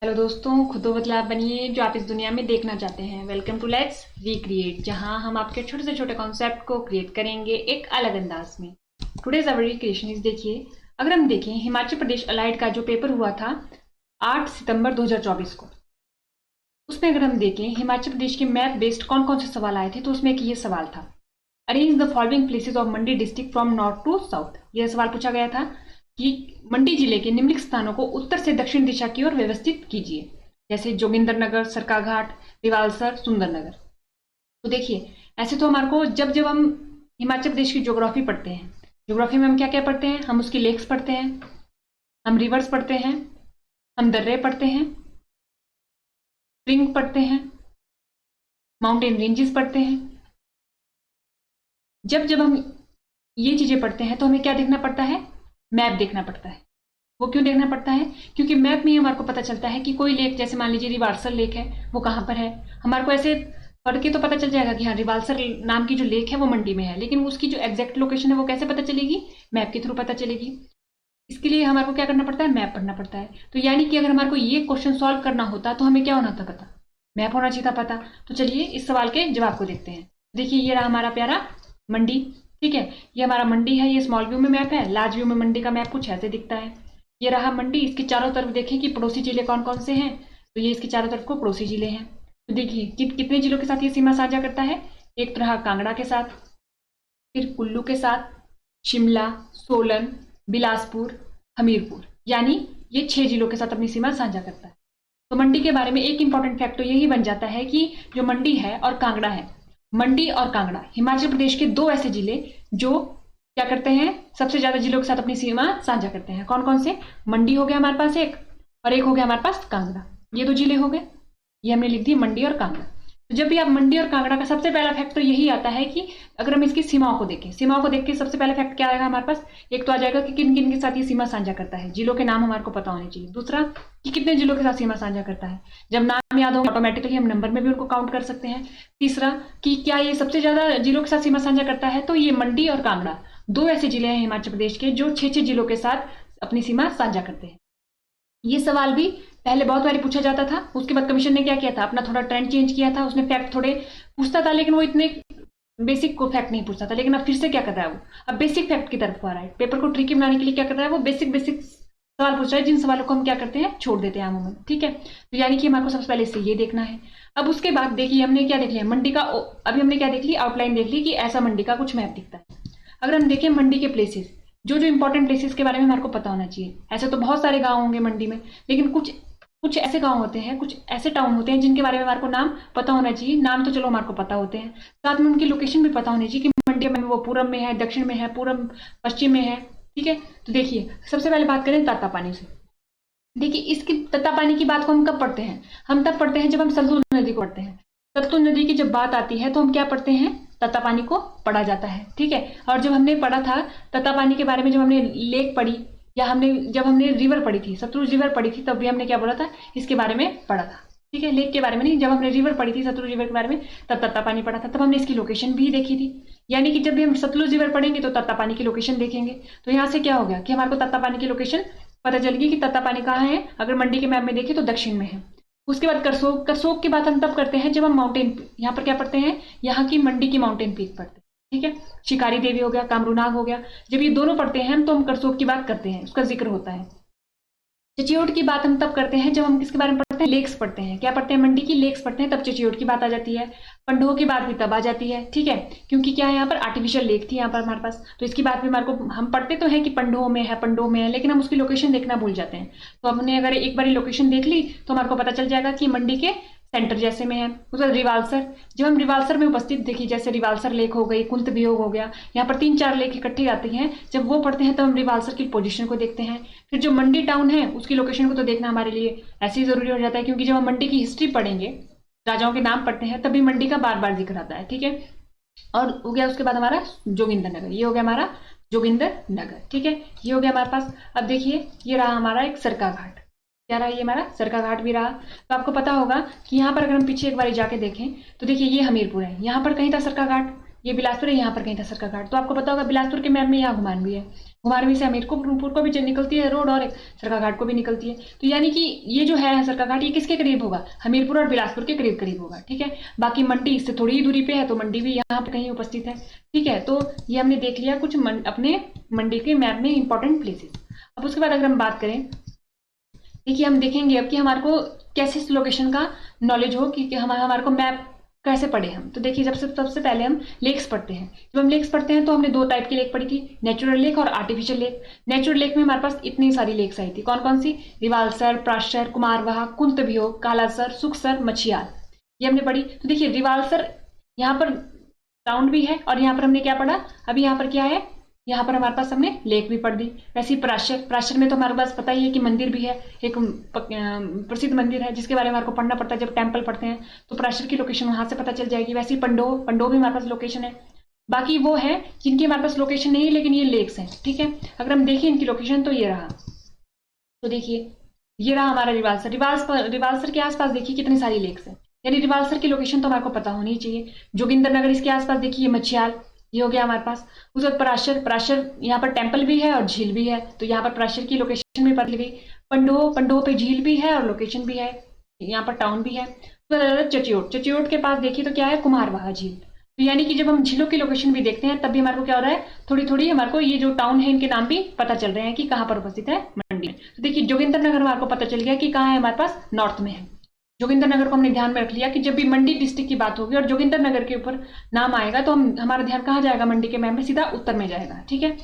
Hello दोस्तों, खुद वो बदलाव बनिए जो आप इस दुनिया में देखना चाहते हैं। वेलकम टू लेट्स रिक्रिएट, जहां हम आपके छोटे से छोटे कॉन्सेप्ट को क्रिएट करेंगे एक अलग अंदाज में। टुडेज अवर रिक्रिएशन इज, देखिए, अगर हम देखें हिमाचल प्रदेश अलाइड का जो पेपर हुआ था 8 सितंबर 2024 को, उसमें अगर हम देखें हिमाचल प्रदेश के मैप बेस्ड कौन कौन से सवाल आए थे, तो उसमें एक ये सवाल था, arrange the following places of Mandi district from north to south. यह सवाल पूछा गया था कि मंडी जिले के निम्नलिखित स्थानों को उत्तर से दक्षिण दिशा की ओर व्यवस्थित कीजिए, जैसे जोगिंदरनगर, सरकाघाट, रिवालसर, सुंदरनगर। तो देखिए, ऐसे तो हमारे को जब जब हम हिमाचल प्रदेश की ज्योग्राफी पढ़ते हैं, ज्योग्राफी में हम क्या क्या पढ़ते हैं, हम उसकी लेक्स पढ़ते हैं, हम रिवर्स पढ़ते हैं, हम दर्रे पढ़ते हैं, स्प्रिंग पढ़ते हैं, माउंटेन रेंजेस पढ़ते हैं। जब जब हम ये चीजें पढ़ते हैं तो हमें क्या देखना पड़ता है, मैप देखना पड़ता है। वो क्यों देखना पड़ता है, क्योंकि मैप में ही हमारे को पता चलता है कि कोई लेक, जैसे मान लीजिए रिवालसर लेक है, वो कहाँ पर है। हमारे को ऐसे पढ़ के तो पता चल जाएगा कि हाँ, रिवालसर नाम की जो लेक है वो मंडी में है, लेकिन उसकी जो एग्जैक्ट लोकेशन है वो कैसे पता चलेगी, मैप के थ्रू पता चलेगी। इसके लिए हमारे को क्या करना पड़ता है, मैप पढ़ना पड़ता है। तो यानी कि अगर हमारे को ये क्वेश्चन सॉल्व करना होता तो हमें क्या होना था पता, मैप होना चाहिए था पता। तो चलिए इस सवाल के जवाब को देखते हैं। देखिए, ये रहा हमारा प्यारा मंडी, ठीक है, ये हमारा मंडी है। ये स्मॉल व्यू में मैप है, लार्ज व्यू में मंडी का मैप कुछ ऐसे दिखता है। ये रहा मंडी, इसके चारों तरफ देखें कि पड़ोसी जिले कौन कौन से हैं, तो ये इसके चारों तरफ को पड़ोसी जिले हैं। तो देखिए कितने जिलों के साथ ये सीमा साझा करता है, एक तो रहा कांगड़ा के साथ, फिर कुल्लू के साथ, शिमला, सोलन, बिलासपुर, हमीरपुर, यानी ये 6 जिलों के साथ अपनी सीमा साझा करता है। तो मंडी के बारे में एक इंपॉर्टेंट फैक्ट तो यही बन जाता है कि जो मंडी है और कांगड़ा है, मंडी और कांगड़ा हिमाचल प्रदेश के दो ऐसे जिले जो क्या करते हैं, सबसे ज्यादा जिलों के साथ अपनी सीमा साझा करते हैं। कौन कौन से, मंडी हो गया हमारे पास एक, और एक हो गया हमारे पास कांगड़ा। ये दो जिले हो गए, ये हमने लिख दी मंडी और कांगड़ा। तो जब भी आप मंडी और कांगड़ा का सबसे पहला फैक्ट तो यही आता है कि अगर हम इसकी सीमाओं को देखें, सीमाओं को देख के सबसे पहला फैक्ट क्या आएगा हमारे पास, एक तो आ जाएगा कि किन किन के साथ ये सीमा साझा करता है, जिलों के नाम हमारे को पता होने चाहिए। दूसरा कि कितने जिलों के साथ सीमा साझा करता है, जब नाम याद हो ऑटोमेटिकली हम नंबर में भी उनको काउंट कर सकते हैं। तीसरा कि क्या ये सबसे ज्यादा जिलों के साथ सीमा साझा करता है, तो ये मंडी और कांगड़ा दो ऐसे जिले हैं हिमाचल प्रदेश के जो 6 जिलों के साथ अपनी सीमा साझा करते हैं। ये सवाल भी पहले बहुत बार पूछा जाता था, उसके बाद कमीशन ने क्या किया था, अपना थोड़ा ट्रेंड चेंज किया था, उसने फैक्ट थोड़े पूछता था, लेकिन वो इतने बेसिक को फैक्ट नहीं पूछता था। लेकिन अब फिर से क्या कर रहा है, वो अब बेसिक फैक्ट की तरफ आ रहा है। पेपर को ट्रिकी बनाने के लिए क्या कर रहा है, वो बेसिक बेसिक सवाल पूछ रहा है, जिन सवालों को हम क्या करते हैं, छोड़ देते हैं आमों में, ठीक है। तो यानी कि हमारे को सबसे पहले इससे ये देखना है। अब उसके बाद देखिए हमने क्या देख लिया, मंडी का अभी हमने क्या देख ली, आउटलाइन देख ली कि ऐसा मंडी का कुछ मैप दिखता है। अगर हम देखें मंडी के प्लेसेस, जो जो इंपॉर्टेंट प्लेसेस के बारे में हमारे को पता होना चाहिए। ऐसे तो बहुत सारे गांव होंगे मंडी में, लेकिन कुछ कुछ ऐसे गांव होते हैं, कुछ ऐसे टाउन होते हैं जिनके बारे में हमारे को नाम पता होना चाहिए। नाम तो चलो हमारे को पता होते हैं, साथ में उनकी लोकेशन भी पता होनी चाहिए कि मंडी में वो पूरब में है, दक्षिण में है, पूरब पश्चिम में है, ठीक है। तो देखिए सबसे पहले बात करें तातापानी से। देखिए इसकी तातापानी की बात को हम कब पढ़ते हैं, हम तब पढ़ते हैं जब हम सतलुज नदी को पढ़ते हैं। सतलुज नदी की जब बात आती है तो हम क्या पढ़ते हैं, तातापानी को पढ़ा जाता है, ठीक है। और जब हमने पढ़ा था तातापानी के बारे में, जब हमने लेक पढ़ी या जब हमने रिवर पढ़ी थी, सतलुज रिवर पढ़ी थी, तब भी हमने क्या बोला था, इसके बारे में पढ़ा था, ठीक है। लेक के बारे में नहीं, जब हमने रिवर पढ़ी थी, सतलुज रिवर के बारे में, तब तातापानी पढ़ा था, तब हमने इसकी लोकेशन भी देखी थी। यानी कि जब भी हम सतलुज रिवर पढ़ेंगे तो तातापानी की लोकेशन देखेंगे। तो यहाँ से क्या हो गया कि हमारे को तातापानी की लोकेशन पता चल गई कि तातापानी कहाँ है। अगर मंडी के मैप में देखें तो दक्षिण में है। उसके बाद करसोग, करसोग की बात हम तब करते हैं जब हम माउंटेन, यहाँ पर क्या पढ़ते हैं, यहाँ की मंडी की माउंटेन पीक पढ़ते हैं, ठीक है। शिकारी देवी हो गया, कामरूनाग हो गया, जब ये दोनों पढ़ते हैं हम तो हम करसोग की बात करते हैं, उसका जिक्र होता है। चचियोट की बात हम तब करते हैं जब हम किसके बारे में पढ़ते हैं, लेक्स पढ़ते हैं। क्या पढ़ते हैं, मंडी की लेक्स पढ़ते हैं, तब चचियोट की बात आ जाती है। पंडोह की बात भी तब आ जाती है, ठीक है, क्योंकि क्या है, यहाँ पर आर्टिफिशियल लेक थी यहाँ पर हमारे पास, तो इसकी बात भी हमारे को, हम पढ़ते तो है कि पंडोह में है, पंडोह में है, लेकिन हम उसकी लोकेशन देखना भूल जाते हैं। तो हमने अगर एक बार लोकेशन देख ली तो हमारे को पता चल जाएगा कि मंडी के सेंटर जैसे में है। उसके बाद रिवालसर, जब हम रिवालसर में उपस्थित, देखिए जैसे रिवालसर लेक हो गई, कुंत वियोग हो गया, यहाँ पर 3-4 लेक इकट्ठी आती हैं, जब वो पढ़ते हैं तो हम रिवालसर की पोजीशन को देखते हैं। फिर जो मंडी टाउन है उसकी लोकेशन को तो देखना हमारे लिए ऐसे ही जरूरी हो जाता है, क्योंकि जब हम मंडी की हिस्ट्री पढ़ेंगे, राजाओं के नाम पढ़ते हैं, तभी मंडी का बार बार जिक्र आता है, ठीक है। और हो गया उसके बाद हमारा जोगिंदर नगर, ये हो गया हमारा जोगिंदर नगर, ठीक है, ये हो गया हमारे पास। अब देखिए ये रहा हमारा एक सरकाघाट, क्या रहा, ये हमारा सरकाघाट भी रहा। तो आपको पता होगा कि यहाँ पर अगर हम पीछे एक बार जाके देखें तो देखिए ये हमीरपुर है, यहाँ पर कहीं था सरकाघाट, ये बिलासपुर है, यहाँ पर कहीं था सरकाघाट। तो आपको पता होगा बिलासपुर के मैप में यहाँ घुमान भी है, कुमारवी से हमीरपुर को भी निकलती है रोड, और एक सरकाघाट को भी निकलती है। तो यानी कि ये जो है सरकाघाट, ये किसके करीब होगा, हमीरपुर और बिलासपुर के करीब करीब होगा। ठीक है, बाकी मंडी इससे थोड़ी ही दूरी पे है, तो मंडी भी यहाँ पे कहीं उपस्थित है। ठीक है, तो ये हमने देख लिया कुछ अपने मंडी के मैप में इंपॉर्टेंट प्लेसेस। अब उसके बाद अगर हम बात करें, देखिए हम देखेंगे अब कि हमारे को कैसे इस लोकेशन का नॉलेज हो कि हमारे को मैप कैसे पढ़े हम। तो देखिए सबसे पहले हम लेक्स पढ़ते हैं। जब हम लेक्स पढ़ते हैं तो हमने दो टाइप की लेक पढ़ी थी, नेचुरल लेक और आर्टिफिशियल लेक। नेचुरल लेक में हमारे पास इतनी सारी लेक्स आई थी, कौन कौन सी, रिवालसर, प्राशर, कुमारवाह, कुंतभियोग, कालासर, सुखसर, मछियाल, ये हमने पढ़ी। तो देखिए रिवालसर यहाँ पर टाउन भी है, और यहाँ पर हमने क्या पढ़ा, अभी यहाँ पर क्या है, यहाँ पर हमारे पास हमने लेक भी पढ़ दी। वैसे प्राशर में तो हमारे पास पता ही है कि मंदिर भी है, एक प्रसिद्ध मंदिर है जिसके बारे में हमारे को पढ़ना पड़ता है जब टेम्पल पढ़ते हैं, तो प्राशर की लोकेशन वहां से पता चल जाएगी। वैसे ही पंडो भी हमारे पास लोकेशन है। बाकी वो है जिनकी हमारे पास लोकेशन नहीं है लेकिन ये लेक्स हैं। ठीक है, अगर हम देखें इनकी लोकेशन तो ये रहा, तो देखिए ये रहा हमारा रिवालसर। रिवालसर के आसपास देखिए कितनी सारी लेक्स है, यानी रिवालसर की लोकेशन तो हमारे को पता होनी चाहिए। जोगिंदर नगर इसके आसपास देखिए, मछियाल ये हो गया हमारे पास। उस वक्त प्राशर यहाँ पर टेम्पल भी है और झील भी है, तो यहाँ पर प्राशर की लोकेशन भी पता गई। पंडो पे झील भी है और लोकेशन भी है, यहाँ पर टाउन भी है। तो चचियोट के पास देखिए तो क्या है, कुमारवाह झील। तो यानी कि जब हम झीलों की लोकेशन भी देखते हैं तब भी हमारे को क्या हो रहा है, थोड़ी थोड़ी हमारे को ये जो टाउन है इनके नाम भी पता चल रहे हैं कि कहाँ पर उपस्थित है, मंडी में। तो देखिए जोगिंदर नगर हमारे को पता चल गया कि कहाँ है, हमारे पास नॉर्थ में है। जोगिंदर नगर को हमने ध्यान में रख लिया कि जब भी मंडी डिस्ट्रिक्ट की बात होगी और जोगिंदर नगर के ऊपर नाम आएगा तो हमारा ध्यान कहाँ जाएगा, मंडी के मैप में सीधा उत्तर में जाएगा। ठीक है,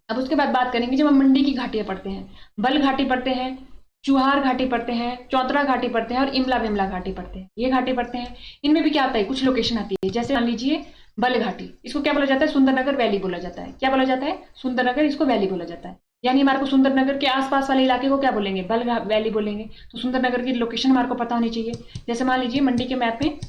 अब उसके बाद बात करेंगे जब हम मंडी की घाटियां पढ़ते हैं, बल घाटी पढ़ते हैं, चुहार घाटी पढ़ते हैं, चौतरा घाटी पढ़ते हैं और इमला विमला घाटी पढ़ते हैं, ये घाटी पढ़ते हैं। इनमें भी क्या आता है, कुछ लोकेशन आती है। जैसे मान लीजिए बल घाटी, इसको क्या बोला जाता है, सुंदरनगर वैली बोला जाता है। क्या बोला जाता है, सुंदरनगर, इसको वैली बोला जाता है। यानी हमारे को सुंदरनगर के आसपास वाले इलाके को क्या बोलेंगे, बल वैली बोलेंगे। तो सुंदरनगर की लोकेशन हमारे को पता होनी चाहिए। जैसे मान लीजिए मंडी के मैप में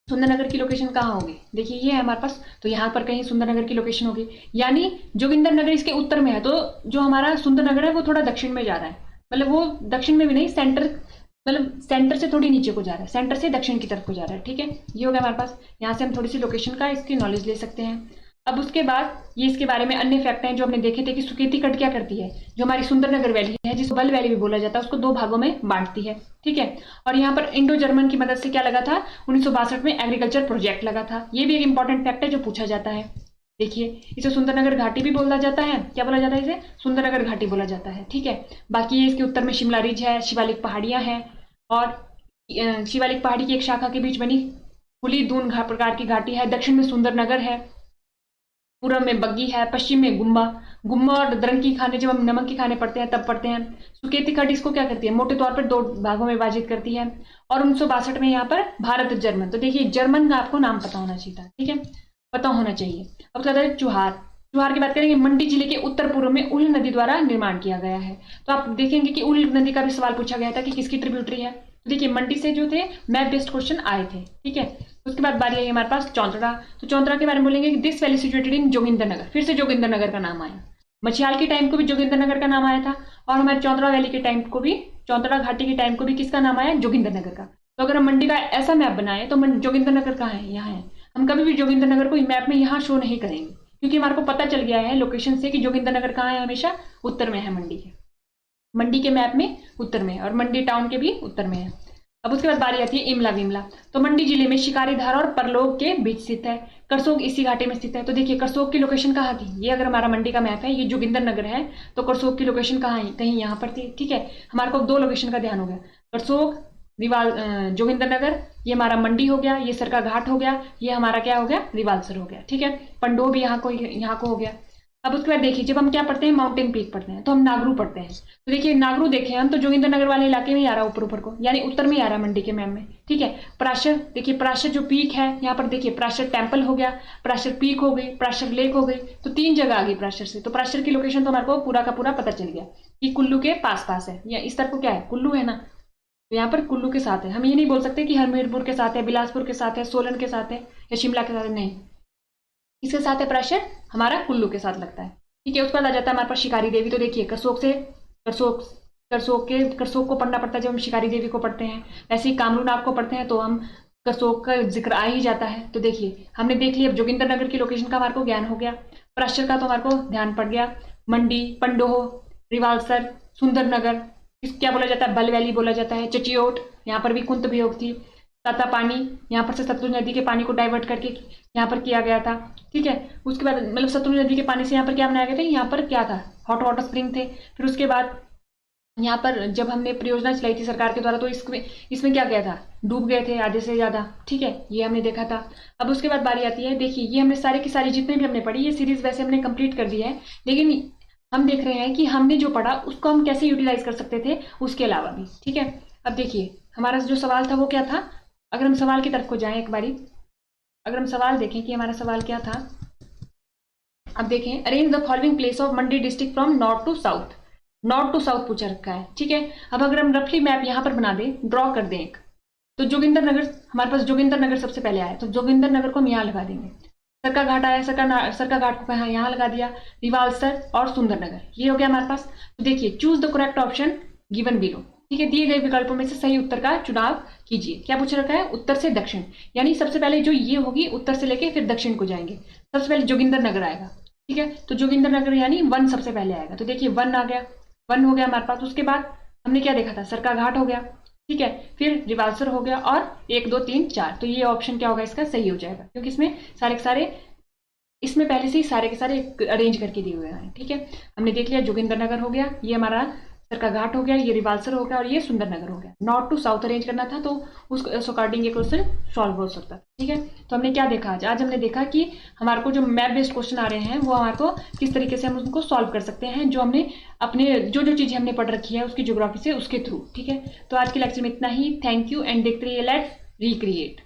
सुंदरनगर की लोकेशन कहाँ होगी, देखिए ये है हमारे पास, तो यहाँ पर कहीं सुंदरनगर की लोकेशन होगी। यानी जोगिंदर नगर इसके उत्तर में है, तो जो हमारा सुंदरनगर है वो थोड़ा दक्षिण में जा रहा है, मतलब वो दक्षिण में भी नहीं, सेंटर से थोड़ी नीचे को जा रहा है, सेंटर से दक्षिण की तरफ को जा रहा है। ठीक है, ये हो गया हमारे पास। यहाँ से हम थोड़ी सी लोकेशन का इसकी नॉलेज ले सकते हैं। अब उसके बाद ये इसके बारे में अन्य फैक्ट हैं जो हमने देखे थे कि सुकेती कट क्या करती है, जो हमारी सुंदरनगर वैली है जिसको बल वैली भी बोला जाता है, उसको दो भागों में बांटती है। ठीक है, और यहाँ पर इंडो जर्मन की मदद से क्या लगा था, 1962 में एग्रीकल्चर प्रोजेक्ट लगा था। ये भी एक इंपॉर्टेंट फैक्ट है जो पूछा जाता है। देखिए इसे सुंदरनगर घाटी भी बोला जाता है, क्या बोला जाता है, इसे सुंदरनगर घाटी बोला जाता है। ठीक है, बाकी ये इसके उत्तर में शिमला रिज है, शिवालिक पहाड़ियां हैं, और शिवालिक पहाड़ी की एक शाखा के बीच बनी खुली दून प्रकार की घाटी है। दक्षिण में सुंदरनगर है, पूर्व में बग्गी है, पश्चिम में गुम्मा और दरंकी खाने जब हम नमक के खाने पढ़ते हैं तब पढ़ते हैं। सुकेती खट इसको क्या करती है, मोटे तौर पर दो भागों में विभाजित करती है। और 1962 में यहाँ पर भारत जर्मन, तो देखिए जर्मन का आपको नाम पता होना चाहिए था। ठीक है, पता होना चाहिए। अब कहते हैं चुहार की बात करेंगे, मंडी जिले के उत्तर पूर्व में उल नदी द्वारा निर्माण किया गया है। तो आप देखेंगे कि उल नदी का भी सवाल पूछा गया था कि किसकी ट्रिब्यूटरी है। तो देखिए मंडी से जो थे मैप बेस्ड क्वेश्चन आए थे। ठीक है, उसके बाद बारी आई हमारे पास चौतरा। तो चौतरा के बारे में बोलेंगे कि this valley situated in Joginder Nagar, फिर से जोगिंदर नगर का नाम आया। मछियाल के टाइम को भी जोगिंदर नगर का नाम आया था, और हमारे चौतरा वैली के टाइम को भी, चौतरा घाटी के टाइम को भी किसका नाम आया, जोगिंदर नगर का। तो अगर हम मंडी का ऐसा मैप बनाए तो जोगिंदर नगर कहाँ है, यहाँ है। हम कभी भी जोगिंदर नगर को मैप में यहाँ शो नहीं करेंगे क्योंकि हमारे को पता चल गया है लोकेशन से कि जोगिंदर नगर कहाँ है, हमेशा उत्तर में है, मंडी के मैप में उत्तर में, और मंडी टाउन के भी उत्तर में है। अब उसके बाद बारी आती है इमला विमला। तो मंडी जिले में शिकारीधार और परलोग के बीच स्थित है। करसोग इसी घाटी में स्थित है। तो देखिए करसोग की लोकेशन कहाँ थी, ये अगर हमारा मंडी का मैप है, ये जोगिंदर नगर है, तो करसोग की लोकेशन कहाँ है, कहीं यहाँ पर थी। ठीक है, हमारे को दो लोकेशन का ध्यान हो गया, करसोग जोगिंदर नगर, ये हमारा मंडी हो गया, ये सरका घाट हो गया, ये हमारा क्या हो गया, रिवालसर हो गया। ठीक है, पंडो भी यहाँ को हो गया। अब उसके बाद देखिए जब हम क्या पढ़ते हैं, माउंटेन पीक पढ़ते हैं, तो हम नागरू पढ़ते हैं। तो देखिए नागरू देखें हम तो जोगिंदर नगर वाले इलाके में ही आ रहा है, ऊपर को, यानी उत्तर में ही आ रहा है मंडी के मैप में। ठीक है, प्राशर, देखिए प्राशर जो पीक है यहाँ पर, देखिए प्राशर टेम्पल हो गया, प्राशर पीक हो गई, प्राशर लेक हो गई, तो तीन जगह आ गई प्राशर से। तो प्राशर की लोकेशन तो हमारे को पूरा का पूरा पता चल गया कि कुल्लू के पास है, या इस तरफ को क्या है, कुल्लू है ना, तो यहाँ पर कुल्लू के साथ है। हम ये नहीं बोल सकते कि हमीरपुर के साथ है, बिलासपुर के साथ है, सोलन के साथ है या शिमला के साथ है, नहीं, इसके साथ है प्राशर, हमारा कुल्लू के साथ लगता है। ठीक है, उसके बाद आ जाता है हमारे पास शिकारी देवी। तो देखिए करसोग को पढ़ना पड़ता है जब हम शिकारी देवी को पढ़ते हैं। वैसे ही कामरू नाग को पढ़ते हैं तो हम करसोग का जिक्र आ ही जाता है। तो देखिए हमने देख लिया, अब जोगिंदर नगर की लोकेशन का हमारे को ज्ञान हो गया। प्राश्चर का तो हमारे को ध्यान पड़ गया, मंडी, पंडोह, रिवालसर, सुंदरनगर, क्या बोला जाता है, बल वैली बोला जाता है, चचियोट, यहाँ पर भी कुंत वियोग थी, तातापानी, यहाँ पर से सतलुज नदी के पानी को डाइवर्ट करके यहाँ पर किया गया था, ठीक है। उसके बाद मतलब सतलुज नदी के पानी से यहाँ पर क्या बनाया गया था, यहाँ पर क्या था, हॉट वाटर स्प्रिंग थे। फिर उसके बाद यहाँ पर जब हमने परियोजना चलाई थी सरकार के द्वारा, तो इसमें क्या गया था, डूब गए थे आधे से ज्यादा, ठीक है, ये हमने देखा था। अब उसके बाद बारी आती है, देखिए ये हमने सारे की सारी जितने भी हमने पढ़ी, ये सीरीज वैसे हमने कंप्लीट कर दी है, लेकिन हम देख रहे हैं कि हमने जो पढ़ा उसको हम कैसे यूटिलाइज कर सकते थे उसके अलावा भी, ठीक है। अब देखिए हमारा जो सवाल था वो क्या था, अगर हम सवाल की तरफ को जाएं एक बारी, अगर हम सवाल देखें कि हमारा सवाल क्या था, अब देखें, arrange the following place of Mandi district from north to south, north to south पूछा रखा है, ठीक है। अब अगर हम रफली मैप यहाँ पर बना दें, ड्रॉ कर दें एक, तो जोगिंदर नगर, हमारे पास जोगिंदर नगर सबसे पहले आया, तो जोगिंदर नगर को हम यहाँ लगा देंगे। सरका घाट आया, सरका घाट को यहाँ लगा दिया, रिवालसर और सुंदरनगर, ये हो गया हमारे पास। तो देखिए choose the correct option given below, ठीक है, दिए गए विकल्पों में से सही उत्तर का चुनाव कीजिए। क्या पूछ रखा है, उत्तर से दक्षिण, यानी सबसे पहले जो ये होगी उत्तर से लेके फिर दक्षिण को जाएंगे, सबसे पहले जोगिंदर नगर आएगा, ठीक है। तो जोगिंदर नगर यानी 1 सबसे पहले आएगा, तो देखिए 1 आ गया, 1 हो गया हमारे पास। उसके बाद हमने क्या देखा था, सरका घाट हो गया, ठीक है, फिर रिवालसर हो गया, और 1 2 3 4, तो ये ऑप्शन क्या होगा इसका, सही हो जाएगा, क्योंकि इसमें सारे के सारे, इसमें पहले से ही सारे के सारे अरेंज करके दिए हुए हैं, ठीक है। हमने देख लिया जोगिंदर नगर हो गया, ये हमारा सरका घाट हो गया, ये रिवालसर हो गया, और ये सुंदरनगर हो गया। नॉर्थ टू साउथ अरेंज करना था, तो उस अकॉर्डिंग ये क्वेश्चन सॉल्व हो सकता है, ठीक है। तो हमने क्या देखा आज हमने देखा कि हमारे को जो मैप बेस्ड क्वेश्चन आ रहे हैं वो हमारे को किस तरीके से हम उनको सॉल्व कर सकते हैं, जो हमने अपने जो चीजें हमने पढ़ रखी है उसकी ज्योग्राफी से, उसके थ्रू, ठीक है। तो आज के लेक्चर में इतना ही, थैंक यू, एंड देखते रहिए लेट्स रिक्रिएट।